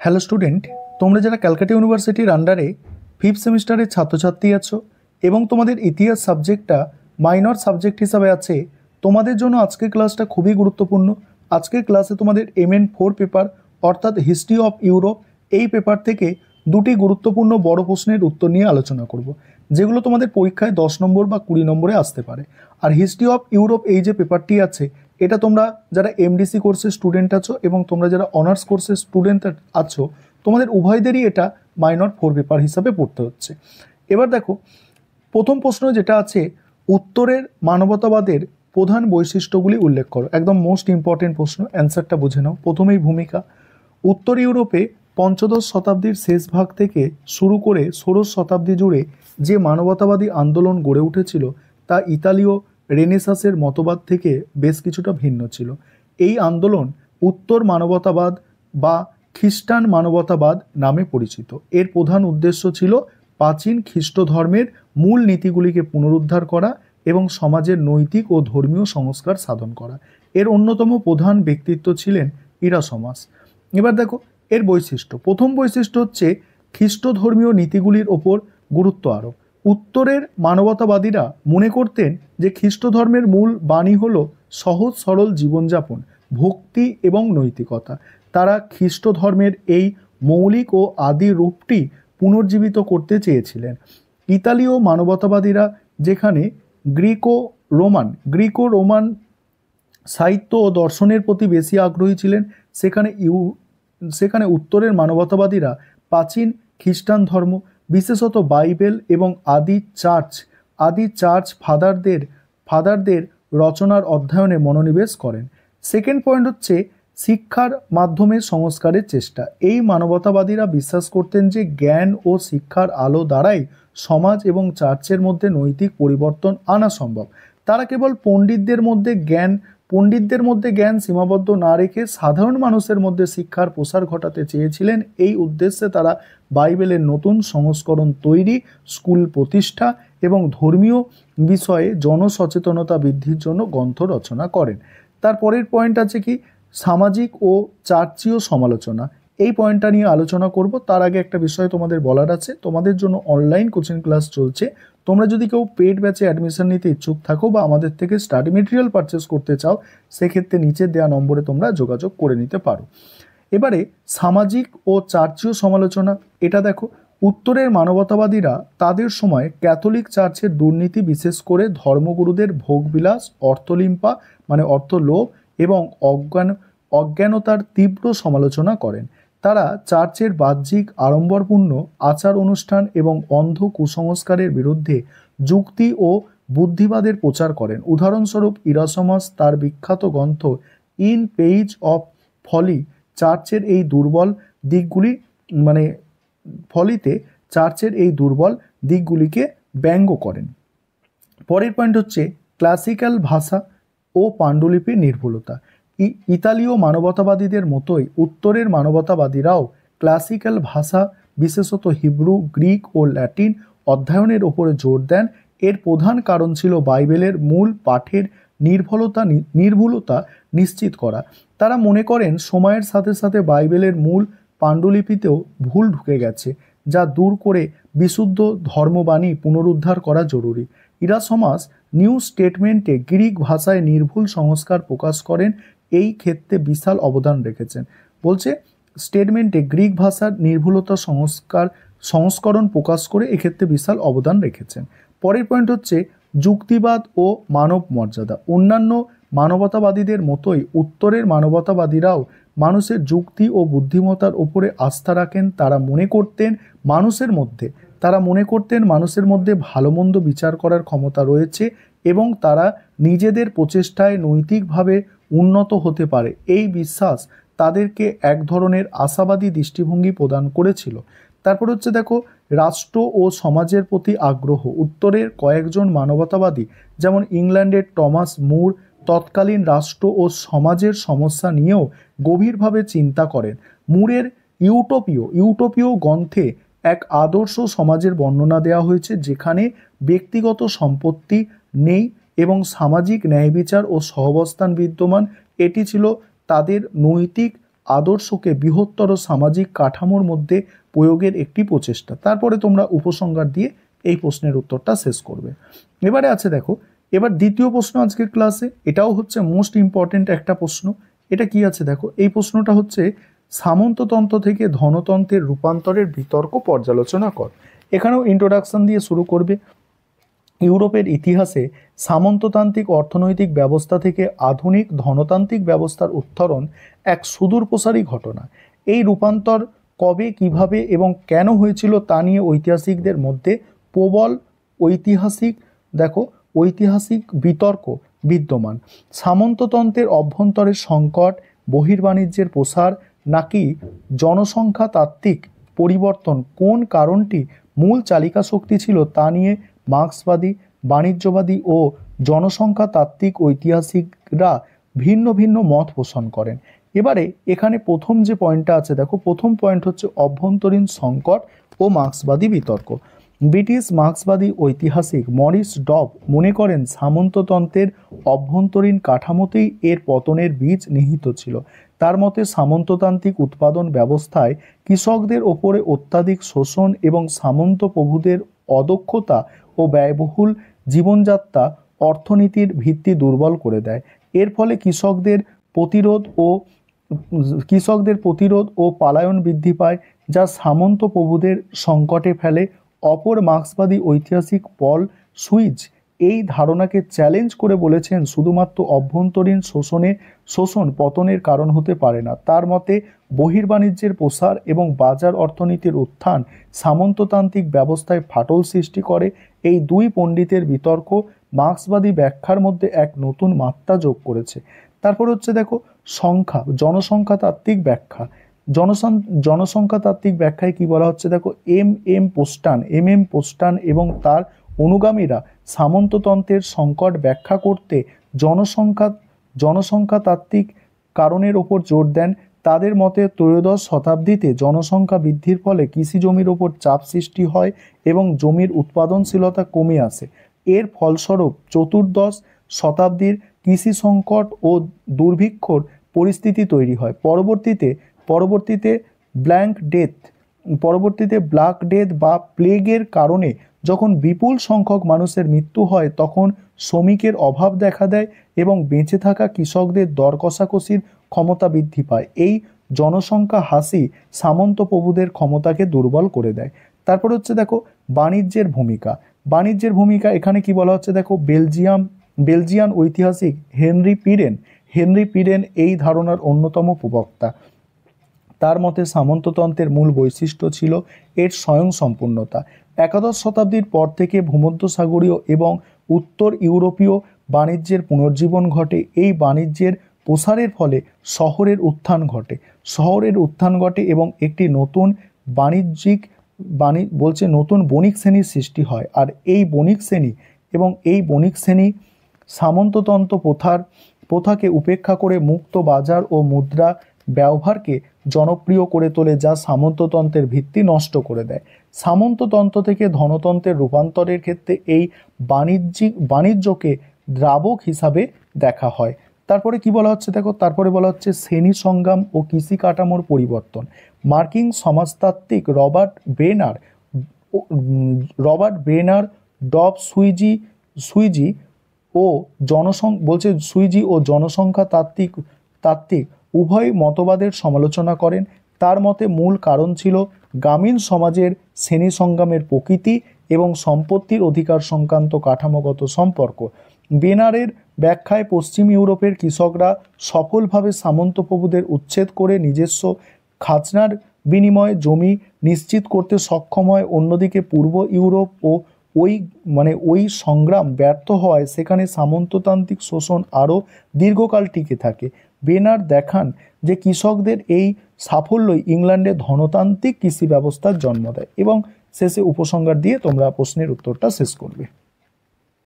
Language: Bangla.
হ্যালো স্টুডেন্ট, তোমরা যারা ক্যালকাটা ইউনিভার্সিটির আন্ডারে ফিফথ সেমিস্টারের ছাত্রছাত্রী আছো এবং তোমাদের ইতিহাস সাবজেক্টটা মাইনর সাবজেক্ট হিসাবে আছে, তোমাদের জন্য আজকের ক্লাসটা খুবই গুরুত্বপূর্ণ। আজকের ক্লাসে তোমাদের MN4 পেপার অর্থাৎ হিস্ট্রি অফ ইউরোপ এই পেপার থেকে দুটি গুরুত্বপূর্ণ বড় প্রশ্নের উত্তর নিয়ে আলোচনা করব, যেগুলো তোমাদের পরীক্ষায় 10 নম্বর বা 20 নম্বরে আসতে পারে। আর হিস্ট্রি অফ ইউরোপ এই যে পেপারটি আছে, এটা তোমরা যারা MDC কোর্সের স্টুডেন্ট আছো এবং তোমরা যারা অনার্স কোর্সের স্টুডেন্ট আছো, তোমাদের উভয়দেরই এটা মাইনর 4 পেপার হিসাবে পড়তে হচ্ছে। এবার দেখো, প্রথম প্রশ্ন যেটা আছে, উত্তরের মানবতাবাদের প্রধান বৈশিষ্ট্যগুলি উল্লেখ করো। একদম মোস্ট ইম্পর্টেন্ট প্রশ্ন, অ্যান্সারটা বুঝে নাও। প্রথমেই ভূমিকা। উত্তর ইউরোপে পঞ্চদশ শতাব্দীর শেষ ভাগ থেকে শুরু করে ষোড়শ শতাব্দী জুড়ে যে মানবতাবাদী আন্দোলন গড়ে উঠেছিল তা ইতালীয় রেনেসাঁসের মতবাদ থেকে বেশ কিছুটা ভিন্ন ছিল। এই আন্দোলন উত্তর মানবতাবাদ বা খ্রিস্টান মানবতাবাদ নামে পরিচিত। এর প্রধান উদ্দেশ্য ছিল প্রাচীন খ্রিস্ট ধর্মের মূল নীতিগুলিকে পুনরুদ্ধার করা এবং সমাজের নৈতিক ও ধর্মীয় সংস্কার সাধন করা। এর অন্যতম প্রধান ব্যক্তিত্ব ছিলেন ইরাসমাস। এবার দেখো এর বৈশিষ্ট্য। প্রথম বৈশিষ্ট্য হচ্ছে খ্রিস্ট ধর্মীয় নীতিগুলির ওপর গুরুত্ব আরোপ। উত্তরের মানবতাবাদীরা মনে করতেন যে খ্রিস্ট ধর্মের মূল বাণী হল সহজ সরল জীবনযাপন, ভক্তি এবং নৈতিকতা। তারা খ্রিস্ট ধর্মের এই মৌলিক ও আদি রূপটি পুনর্জীবিত করতে চেয়েছিলেন। ইতালীয় মানবতাবাদীরা যেখানে গ্রিকো রোমান সাহিত্য ও দর্শনের প্রতি বেশি আগ্রহী ছিলেন, সেখানে উত্তরের মানবতাবাদীরা প্রাচীন খ্রিস্টান ধর্ম, বিশেষত বাইবেল এবং আদি চার্চ ফাদারদের রচনার অধ্যয়নে মনোনিবেশ করেন। সেকেন্ড পয়েন্ট হচ্ছে শিক্ষার মাধ্যমে সংস্কারের চেষ্টা। এই মানবতাবাদীরা বিশ্বাস করতেন যে জ্ঞান ও শিক্ষার আলো দ্বারাই সমাজ এবং চার্চের মধ্যে নৈতিক পরিবর্তন আনা সম্ভব। তারা কেবল পণ্ডিতদের মধ্যে জ্ঞান সীমাবদ্ধ না রেখে সাধারণ মানুষের মধ্যে শিক্ষার প্রসার ঘটাতে চেয়েছিলেন। এই উদ্দেশ্যে তারা বাইবেলের নতুন সংস্করণ তৈরি, স্কুল প্রতিষ্ঠা এবং ধর্মীয় বিষয়ে জনসচেতনতা বৃদ্ধির জন্য গ্রন্থ রচনা করেন। তারপরের পয়েন্ট আছে কি, সামাজিক ও চার্চীয় সমালোচনা। এই পয়েন্টটা নিয়ে আলোচনা করব। তার আগে একটা বিষয় তোমাদের বলার আছে, তোমাদের জন্য অনলাইন কোচিং ক্লাস চলছে। তোমরা যদি কেউ পেড ব্যাচে অ্যাডমিশন নিতে ইচ্ছুক থাকো বা আমাদের থেকে স্টাডি মেটেরিয়াল পারচেস করতে চাও, সেক্ষেত্রে নিচে দেওয়া নম্বরে তোমরা যোগাযোগ করে নিতে পারো। এবারে সামাজিক ও চার্চীয় সমালোচনা। এটা দেখো, উত্তরের মানবতাবাদীরা তাদের সময় ক্যাথলিক চার্চের দুর্নীতি, বিশেষ করে ধর্মগুরুদের ভোগবিলাস, অর্থলিম্পা মানে অর্থলোভ এবং অজ্ঞানতার তীব্র সমালোচনা করেন। তারা চার্চের বাহ্যিক আড়ম্বরপূর্ণ আচার অনুষ্ঠান এবং অন্ধ কুসংস্কারের বিরুদ্ধে যুক্তি ও বুদ্ধিবাদের প্রচার করেন। উদাহরণস্বরূপ ইরাসমাস তার বিখ্যাত গ্রন্থ ইন পেজ অফ ফলি চার্চের এই দুর্বল দিকগুলিকে ব্যঙ্গ করেন। পরের পয়েন্ট হচ্ছে ক্লাসিক্যাল ভাষা ও পাণ্ডুলিপির নির্ভুলতা। ইতালীয় মানবতাবাদীদের মতোই উত্তরের মানবতাবাদীরাও ক্লাসিক্যাল ভাষা, বিশেষত হিব্রু, গ্রিক ও ল্যাটিন অধ্যয়নের ওপরে জোর দেন। এর প্রধান কারণ ছিল বাইবেলের মূল পাঠের নির্ভুলতা নিশ্চিত করা। তারা মনে করেন সময়ের সাথে সাথে বাইবেলের মূল পাণ্ডুলিপিতেও ভুল ঢুকে গেছে, যা দূর করে বিশুদ্ধ ধর্মবাণী পুনরুদ্ধার করা জরুরি। ইরাসমাস নিউ স্টেটমেন্টে গ্রিক ভাষায় নির্ভুল সংস্কার প্রকাশ করেন, এই ক্ষেত্রে বিশাল অবদান রেখেছেন। বলছে স্টেটমেন্টে গ্রিক ভাষার নির্ভুলতা সংস্করণ প্রকাশ করে এক্ষেত্রে বিশাল অবদান রেখেছেন। পরের পয়েন্ট হচ্ছে যুক্তিবাদ ও মানব মর্যাদা। অন্যান্য মানবতাবাদীদের মতোই উত্তরের মানবতাবাদীরাও মানুষের যুক্তি ও বুদ্ধিমত্তার উপরে আস্থা রাখেন। তারা মনে করতেন মানুষের মধ্যে ভালো মন্দ বিচার করার ক্ষমতা রয়েছে এবং তারা নিজেদের প্রচেষ্টায় নৈতিকভাবে উন্নত হতে পারে। এই বিশ্বাস তাদেরকে এক ধরনের আশাবাদী দৃষ্টিভঙ্গি প্রদান করেছিল। তারপর হচ্ছে দেখো, রাষ্ট্র ও সমাজের প্রতি আগ্রহ। উত্তরের কয়েকজন মানবতাবাদী, যেমন ইংল্যান্ডের টমাস মুর, তৎকালীন রাষ্ট্র ও সমাজের সমস্যা নিয়েও গভীরভাবে চিন্তা করেন। মুরের ইউটোপীয় গ্রন্থে এক আদর্শ সমাজের বর্ণনা দেওয়া হয়েছে যেখানে ব্যক্তিগত সম্পত্তি নেই এবং সামাজিক ন্যায়বিচার ও সহাবস্থান বিদ্যমান। এটি ছিল তাদের নৈতিক আদর্শকে বৃহত্তর সামাজিক কাঠামোর মধ্যে প্রয়োগের একটি প্রচেষ্টা। তারপরে তোমরা উপসংহার দিয়ে এই প্রশ্নের উত্তরটা শেষ করবে। এবারে আছে দেখো, এবার দ্বিতীয় প্রশ্ন আজকের ক্লাসে, এটাও হচ্ছে মোস্ট ইম্পর্টেন্ট একটা প্রশ্ন। এটা কি আছে দেখো, এই প্রশ্নটা হচ্ছে সামন্ততন্ত্র থেকে ধনতন্ত্রের রূপান্তরের বিতর্ক পর্যালোচনা কর। এখানেও ইন্ট্রোডাকশন দিয়ে শুরু করবে। ইউরোপের ইতিহাসে সামন্ততান্ত্রিক অর্থনৈতিক ব্যবস্থা থেকে আধুনিক ধনতান্ত্রিক ব্যবস্থার উত্তরণ এক সুদূরপ্রসারী ঘটনা। এই রূপান্তর কবে, কিভাবে এবং কেন হয়েছিল তা নিয়ে ঐতিহাসিকদের মধ্যে প্রবল ঐতিহাসিক বিতর্ক বিদ্যমান। সামন্ততন্ত্রের অভ্যন্তরের সংকট, বহির্বাণিজ্যের প্রসার নাকি জনসংখ্যা তাত্ত্বিক পরিবর্তন, কোন কারণটি মূল চালিকা শক্তি ছিল তা নিয়ে মার্ক্সবাদী, বাণিজ্যবাদী ও জনসংখ্যা তাত্ত্বিক ঐতিহাসিকরা ভিন্ন ভিন্ন মত পোষণ করেন। এবারে এখানে প্রথম যে পয়েন্টটা আছে দেখো, প্রথম পয়েন্ট হচ্ছে অভ্যন্তরীণ সংকট ও মার্ক্সবাদী বিতর্ক। ব্রিটিশ মার্ক্সবাদী ঐতিহাসিক মরিস ডব মনে করেন সামন্ততন্ত্রের অভ্যন্তরীণ কাঠামোতেই এর পতনের বীজ নিহিত ছিল। তার মতে সামন্ততান্ত্রিক উৎপাদন ব্যবস্থায় কৃষকদের ওপরে অত্যাধিক শোষণ এবং সামন্ত প্রভুদের অদক্ষতা ও ব্যয়বহুল জীবনযাত্রা অর্থনীতির ভিত্তি দুর্বল করে দেয়। এর ফলে কৃষকদের প্রতিরোধ ও পালায়ন বৃদ্ধি পায়, যা সামন্ত প্রভুদের সংকটে ফেলে। অপর মার্ক্সবাদী ঐতিহাসিক পল সুইজ এই ধারণাকে চ্যালেঞ্জ করে বলেছেন শুধুমাত্র অভ্যন্তরীণ শোষণ পতনের কারণ হতে পারে না। তার মতে বহির্বাণিজ্যের প্রসার এবং বাজার অর্থনীতির উত্থান সামন্ততান্ত্রিক ব্যবস্থায় ফাটল সৃষ্টি করে। এই দুই পণ্ডিতের বিতর্ক মার্ক্সবাদী ব্যাখ্যার মধ্যে এক নতুন মাত্রা যোগ করেছে। তারপর হচ্ছে দেখো জনসংখ্যা তাত্ত্বিক ব্যাখ্যা। জনসংখ্যা তাত্ত্বিক ব্যাখ্যায় কি বলা হচ্ছে দেখো, এম এম পোস্টান এবং তার অনুগামীরা সামন্ততন্ত্রের সংকট ব্যাখ্যা করতে জনসংখ্যা তাত্ত্বিক কারণের ওপর জোর দেন। তাদের মতে ত্রয়োদশ শতাব্দীতে জনসংখ্যা বৃদ্ধির ফলে কৃষি জমির ওপর চাপ সৃষ্টি হয় এবং জমির উৎপাদনশীলতা কমে আসে। এর ফলস্বরূপ চতুর্দশ শতাব্দীর কৃষি সংকট ও দুর্ভিক্ষর পরিস্থিতি তৈরি হয়। পরবর্তীতে ব্ল্যাক ডেথ বা প্লেগের কারণে যখন বিপুল সংখ্যক মানুষের মৃত্যু হয়, তখন শ্রমিকের অভাব দেখা দেয় এবং বেঁচে থাকা কৃষকদের দর কষাকষির ক্ষমতা বৃদ্ধি পায়। এই জনসংখ্যা হ্রাসই সামন্ত প্রভুদের ক্ষমতাকে দুর্বল করে দেয়। তারপর হচ্ছে দেখো বাণিজ্যের ভূমিকা। এখানে কি বলা হচ্ছে দেখো, বেলজিয়ান ঐতিহাসিক হেনরি পিরেন এই ধারণার অন্যতম প্রবক্তা। তার মতে সামন্ততন্ত্রের মূল বৈশিষ্ট্য ছিল এর স্বয়ংসম্পূর্ণতা। একাদশ শতাব্দীর পর থেকে ভূমধ্যসাগরীয় এবং উত্তর ইউরোপীয় বাণিজ্যের পুনর্জীবন ঘটে। এই বাণিজ্যের প্রসারের ফলে শহরের উত্থান ঘটে এবং একটি নতুন নতুন বণিক শ্রেণীর সৃষ্টি হয়। আর এই বণিক শ্রেণী সামন্ততন্ত্র প্রথাকে উপেক্ষা করে মুক্ত বাজার ও মুদ্রা ব্যবহারকে জনপ্রিয় করে তোলে, যা সামন্ততন্ত্রের ভিত্তি নষ্ট করে দেয়। সামন্ততন্ত্র থেকে ধনতন্ত্রের রূপান্তরের ক্ষেত্রে এই বাণিজ্যকে দ্রাবক হিসাবে দেখা হয়। তারপরে কি বলা হচ্ছে দেখো, তারপরে বলা হচ্ছে শ্রেণী সংগ্রাম ও কৃষি কাঠামোর পরিবর্তন। মার্কিন সমাজতাত্ত্বিক রবার্ট ব্রেনার ডব সুইজি ও জনসংখ্যা তাত্ত্বিক উভয় মতবাদের সমালোচনা করেন। তার মতে মূল কারণ ছিল গ্রামীণ সমাজের শ্রেণী সংগ্রামের প্রকৃতি এবং সম্পত্তির অধিকার সংক্রান্ত কাঠামোগত সম্পর্ক। বেনারের ব্যাখ্যায় পশ্চিম ইউরোপের কৃষকরা সফলভাবে সামন্ত প্রভুদের উচ্ছেদ করে নিজস্ব খাজনার বিনিময়ে জমি নিশ্চিত করতে সক্ষম হয়। অন্যদিকে পূর্ব ইউরোপ ওই সংগ্রাম ব্যর্থ হওয়ায় সেখানে সামন্ততান্ত্রিক শোষণ আরও দীর্ঘকাল টিকে থাকে। বেনার দেখান যে কৃষকদের এই সাফল্যই ইংল্যান্ডে ধনতান্ত্রিক কৃষি ব্যবস্থার জন্ম দেয়। এবং শেষে উপসংহার দিয়ে তোমরা প্রশ্নের উত্তরটা শেষ করবে।